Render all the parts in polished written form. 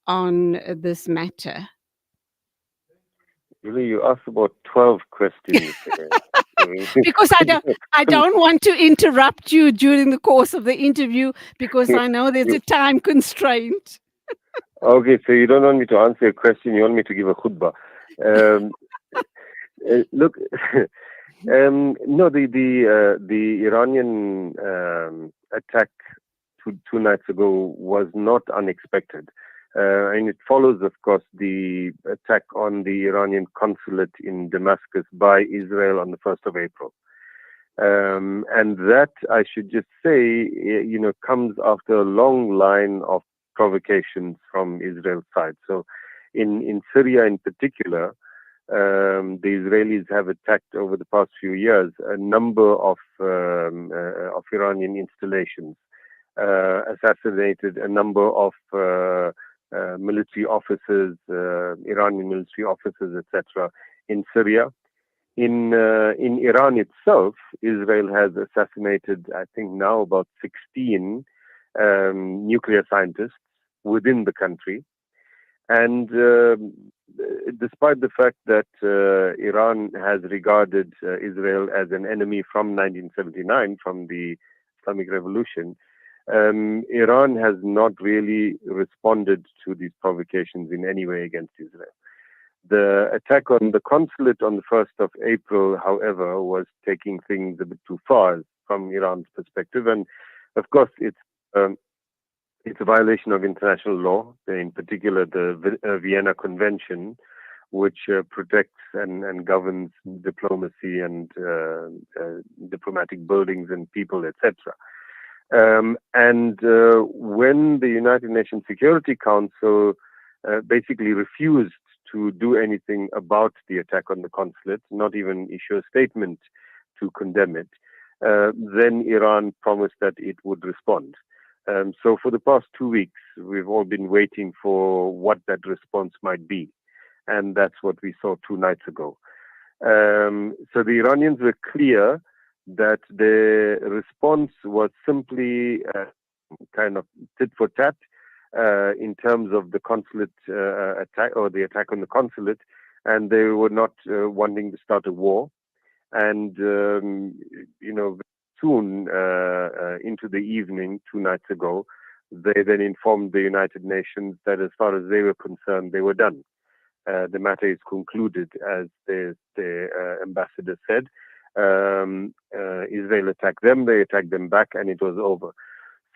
on this matter? Really, you asked about 12 questions. Because I don't want to interrupt you during the course of the interview because I know there's a time constraint. Okay, so you don't want me to answer a question, you want me to give a khutbah. Look, no, the Iranian attack two nights ago was not unexpected. And it follows, of course, the attack on the Iranian consulate in Damascus by Israel on the 1st of April. And that, I should just say, comes after a long line of provocations from Israel's side. So in Syria in particular, the Israelis have attacked over the past few years a number of Iranian installations, assassinated a number of military officers, Iranian military officers, etc., in Syria. In Iran itself, Israel has assassinated, I think now about 16 nuclear scientists within the country. And despite the fact that Iran has regarded Israel as an enemy from 1979, from the Islamic Revolution, Iran has not really responded to these provocations in any way against Israel. The attack on the consulate on the 1st of April, however, was taking things a bit too far from Iran's perspective. And of course, it's a violation of international law, in particular the Vienna Convention, which protects and governs diplomacy and diplomatic buildings and people, etc. And when the United Nations Security Council basically refused to do anything about the attack on the consulate, not even issue a statement to condemn it, then Iran promised that it would respond. So for the past 2 weeks, we've all been waiting for what that response might be. And that's what we saw 2 nights ago. So the Iranians were clear that their response was simply kind of tit for tat in terms of the consulate attack or the attack on the consulate. And they were not wanting to start a war. And, soon into the evening, 2 nights ago, they then informed the United Nations that as far as they were concerned, they were done. The matter is concluded, as the ambassador said. Israel attacked them, they attacked them back, and it was over.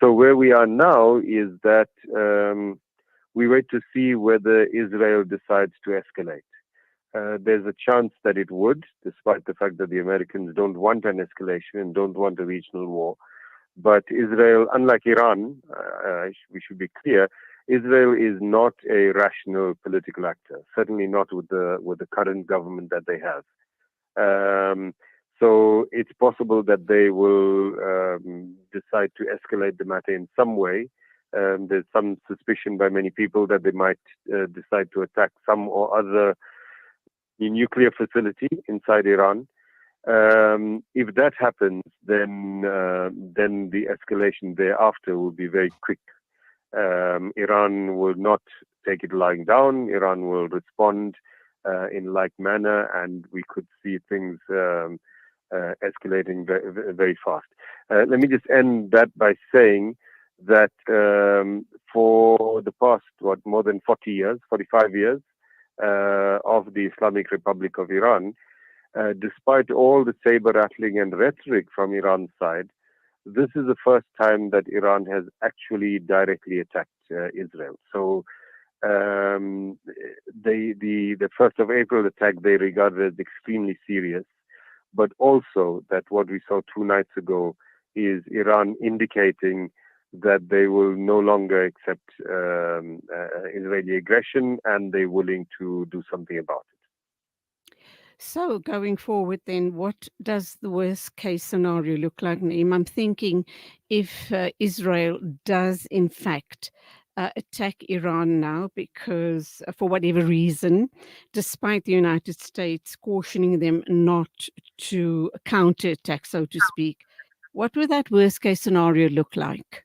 So where we are now is that we wait to see whether Israel decides to escalate. There's a chance that it would, despite the fact that the Americans don't want an escalation and don't want a regional war. But Israel, unlike Iran, we should be clear, Israel is not a rational political actor, certainly not with the current government that they have. So it's possible that they will decide to escalate the matter in some way. There's some suspicion by many people that they might decide to attack some or other nuclear facility inside Iran. If that happens, then the escalation thereafter will be very quick. Iran will not take it lying down. Iran will respond in like manner, and we could see things escalating very, very fast. Let me just end that by saying that for the past, more than 45 years, of the Islamic Republic of Iran, despite all the saber-rattling and rhetoric from Iran's side, this is the first time that Iran has actually directly attacked Israel. So the 1st of April attack they regarded as extremely serious, but also that what we saw 2 nights ago is Iran indicating that they will no longer accept Israeli aggression, and they're willing to do something about it. So going forward then, what does the worst case scenario look like, Na'eem? I'm thinking if Israel does in fact attack Iran now because for whatever reason, despite the United States cautioning them not to counterattack, so to speak, what would that worst case scenario look like?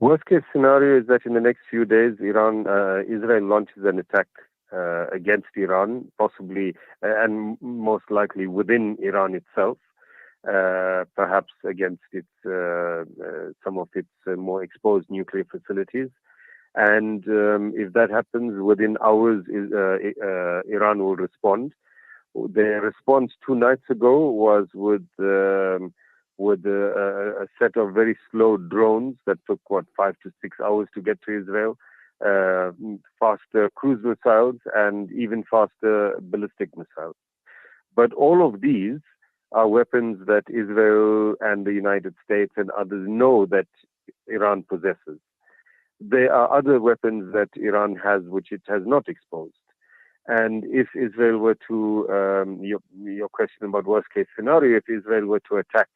Worst case scenario is that in the next few days, Israel launches an attack against Iran, possibly and most likely within Iran itself, perhaps against some of its more exposed nuclear facilities. And if that happens within hours, Iran will respond. Their response 2 nights ago was with a set of very slow drones that took 5 to 6 hours to get to Israel, faster cruise missiles, and even faster ballistic missiles. But all of these are weapons that Israel and the United States and others know that Iran possesses. There are other weapons that Iran has which it has not exposed. And if Israel were to, your question about worst case scenario, if Israel were to attack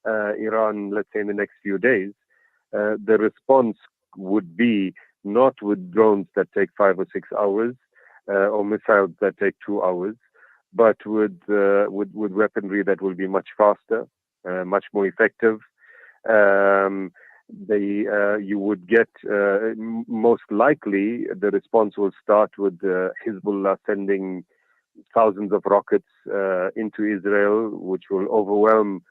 Iran, let's say in the next few days, the response would be not with drones that take 5 or 6 hours or missiles that take 2 hours, but with weaponry that will be much faster, much more effective. You would get most likely the response will start with Hezbollah sending thousands of rockets into Israel, which will overwhelm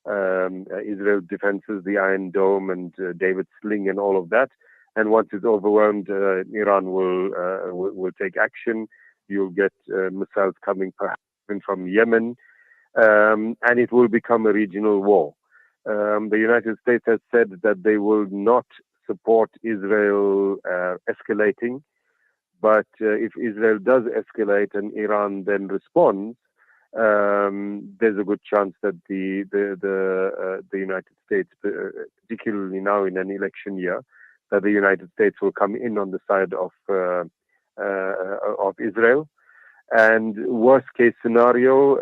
Israel's defenses, the Iron Dome and David Sling and all of that. And once it's overwhelmed, Iran will take action. You'll get missiles coming perhaps from Yemen, and it will become a regional war. The United States has said that they will not support Israel escalating, but if Israel does escalate and Iran then responds, there's a good chance that the United States, particularly now in an election year, that the United States will come in on the side of Israel. And worst case scenario,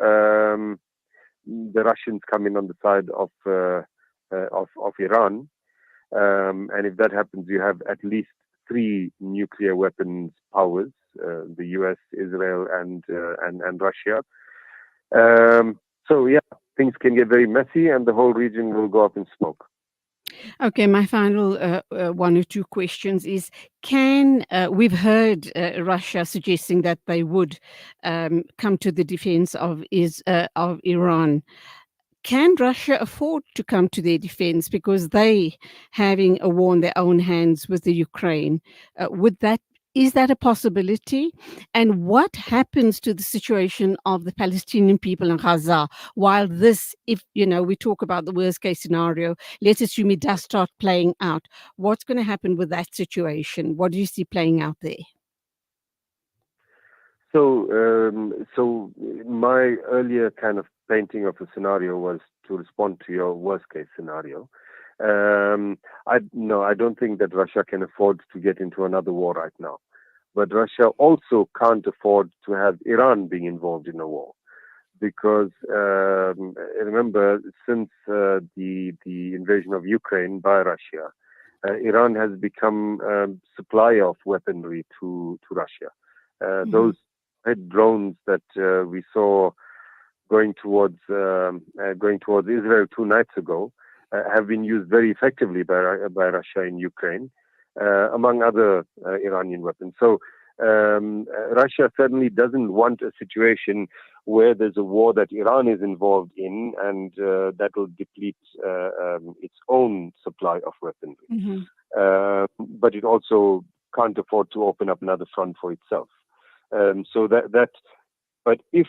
the Russians come in on the side of Iran, and if that happens, you have at least 3 nuclear weapons powers: the U.S., Israel, and Russia. So yeah, things can get very messy, and the whole region will go up in smoke. Okay, my final 1 or 2 questions is: we've heard Russia suggesting that they would come to the defense of Iran. Can Russia afford to come to their defense because they having a war in their own hands with the Ukraine? Is that a possibility? And what happens to the situation of the Palestinian people in Gaza while this, if we talk about the worst case scenario, let's assume it does start playing out. What's going to happen with that situation? What do you see playing out there? So my earlier kind of painting of a scenario was to respond to your worst case scenario. I don't think that Russia can afford to get into another war right now. But Russia also can't afford to have Iran being involved in a war. Because remember, since the invasion of Ukraine by Russia, Iran has become a supplier of weaponry to Russia. Those drones that we saw going towards Israel 2 nights ago have been used very effectively by Russia in Ukraine, among other Iranian weapons. So Russia certainly doesn't want a situation where there's a war that Iran is involved in, and that will deplete its own supply of weaponry. But it also can't afford to open up another front for itself. But if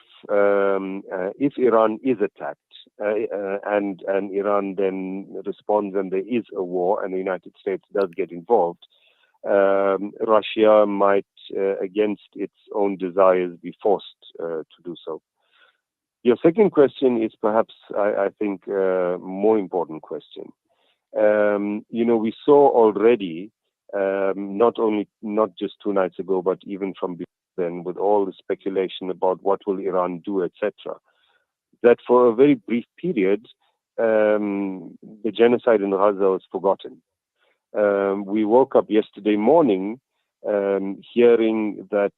Iran is attacked and Iran then responds and there is a war and the United States does get involved, Russia might, against its own desires, be forced to do so. Your second question is perhaps, I think, a more important question. We saw already, not just 2 nights ago, but even from before then, with all the speculation about what will Iran do, etc., that for a very brief period, the genocide in Gaza was forgotten. We woke up yesterday morning hearing that,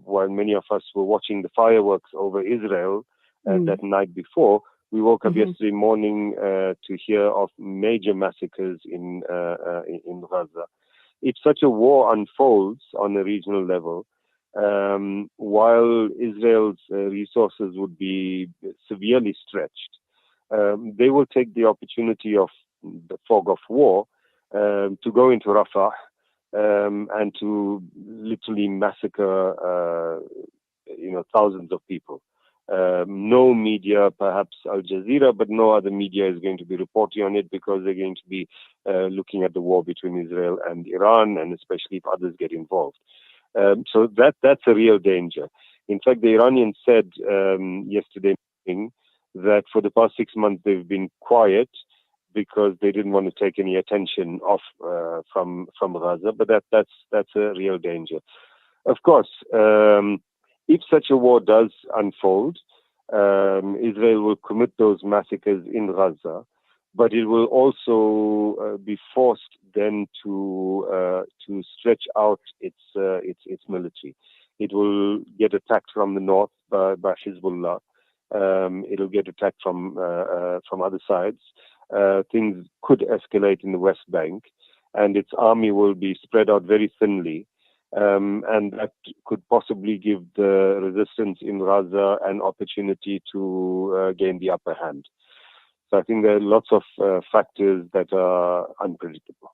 while many of us were watching the fireworks over Israel that night before, We woke up Hmm. yesterday morning to hear of major massacres in Gaza. If such a war unfolds on a regional level, while Israel's resources would be severely stretched, they will take the opportunity of the fog of war to go into Rafah and to literally massacre, thousands of people. No media, perhaps Al Jazeera, but no other media is going to be reporting on it because they're going to be looking at the war between Israel and Iran, and especially if others get involved. So that's a real danger. In fact, the Iranians said yesterday morning that for the past 6 months they've been quiet because they didn't want to take any attention off from Gaza. But that's a real danger. Of course, if such a war does unfold, Israel will commit those massacres in Gaza, but it will also be forced then to stretch out its military. It will get attacked from the north by Hezbollah. It'll get attacked from other sides. Things could escalate in the West Bank, and its army will be spread out very thinly. And that could possibly give the resistance in Gaza an opportunity to gain the upper hand. So I think there are lots of factors that are unpredictable.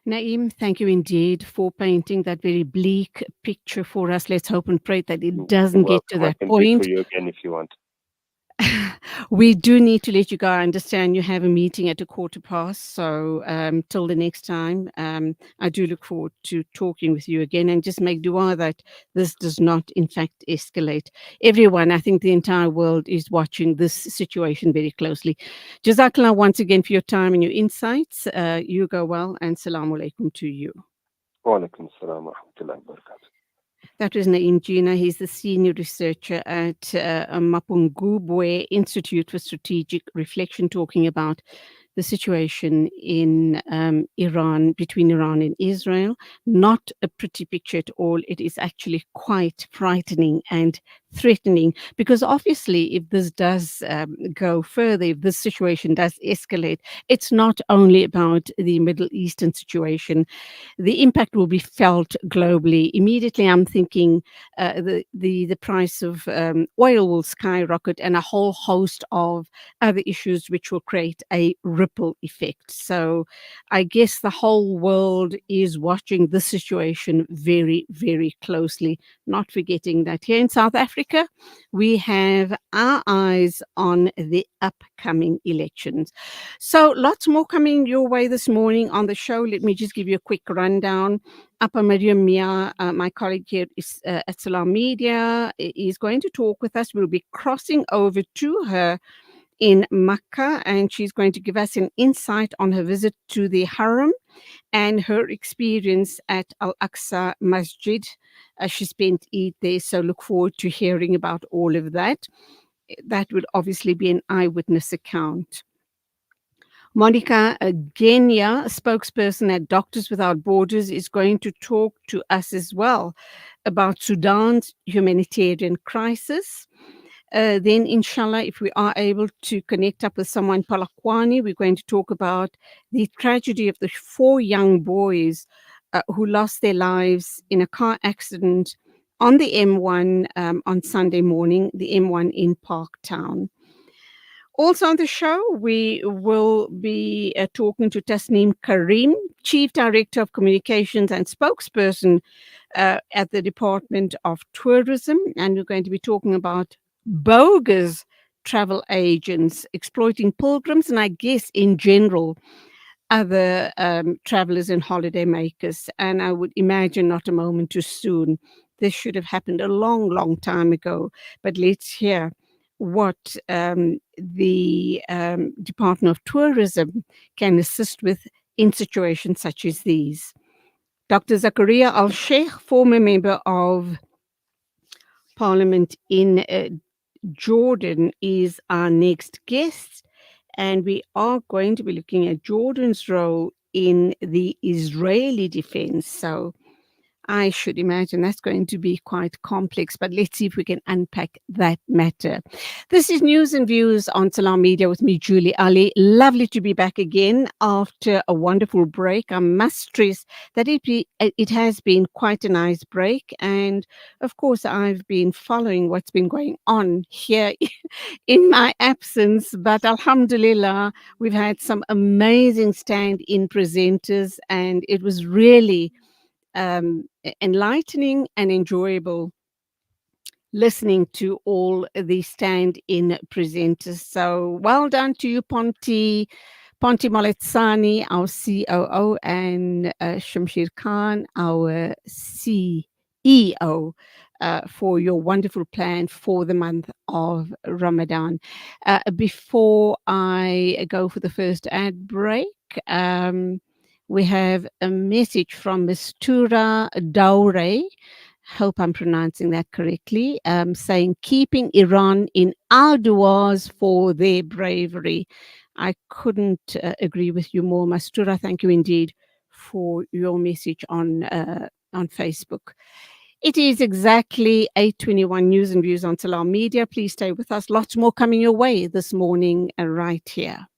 Na'eem, thank you indeed for painting that very bleak picture for us. Let's hope and pray that it You're doesn't get to welcome. I that can read for point. you again if you want. We do need to let you go. I understand you have a meeting at 1:15. So till the next time, I do look forward to talking with you again, and just make dua that this does not, in fact, escalate. Everyone, I think the entire world is watching this situation very closely. Jazakallah once again for your time and your insights. You go well, and salamu alaikum to you. Wa alaikum salam wa rahmatullahi wa barakatuh. That was Na'eem Jeenah. He's the senior researcher at Mapungubwe Institute for Strategic Reflection, talking about the situation in Iran, between Iran and Israel. Not a pretty picture at all. It is actually quite frightening and threatening, because obviously, if this does go further, if this situation does escalate, it's not only about the Middle Eastern situation. The impact will be felt globally. Immediately, I'm thinking the price of oil will skyrocket, and a whole host of other issues which will create a ripple effect. So I guess the whole world is watching this situation very, very closely, not forgetting that here in South Africa, we have our eyes on the upcoming elections. So lots more coming your way this morning on the show. Let me just give you a quick rundown. Apa Mariam Mia, my colleague here at Salam Media, is going to talk with us. We'll be crossing over to her in Makkah, and she's going to give us an insight on her visit to the Haram and her experience at Al Aqsa Masjid. She spent Eid there, so look forward to hearing about all of that. That would obviously be an eyewitness account. Monica Genia, spokesperson at Doctors Without Borders, is going to talk to us as well about Sudan's humanitarian crisis. Then, inshallah, if we are able to connect up with someone, Palakwani, we're going to talk about the tragedy of the 4 young boys who lost their lives in a car accident on the M1 on Sunday morning, the M1 in Parktown. Also on the show, we will be talking to Tasneem Karim, Chief Director of Communications and spokesperson at the Department of Tourism. And we're going to be talking about bogus travel agents exploiting pilgrims, and I guess in general, other travelers and holiday makers. And I would imagine not a moment too soon. This should have happened a long, long time ago. But let's hear what the Department of Tourism can assist with in situations such as these. Dr. Zakaria Al Sheikh, former member of Parliament in Jordan, is our next guest. And we are going to be looking at Jordan's role in the Israeli defense. So I should imagine that's going to be quite complex, but let's see if we can unpack that matter. This is News and Views on Salam Media with me, Julie Ali. Lovely to be back again after a wonderful break. I must stress that it has been quite a nice break. And of course, I've been following what's been going on here in my absence. But Alhamdulillah, we've had some amazing stand in presenters, and it was really enlightening and enjoyable listening to all the stand-in presenters. So well done to you, Ponti Moletsani, our COO, and Shamshir Khan, our CEO, for your wonderful plan for the month of Ramadan. Before I go for the first ad break, we have a message from Mistura Daure. Hope I'm pronouncing that correctly. Saying, keeping Iran in our duas for their bravery. I couldn't agree with you more, Mastura. Thank you indeed for your message on Facebook. It is exactly 8:21 News and Views on Salam Media. Please stay with us. Lots more coming your way this morning right here.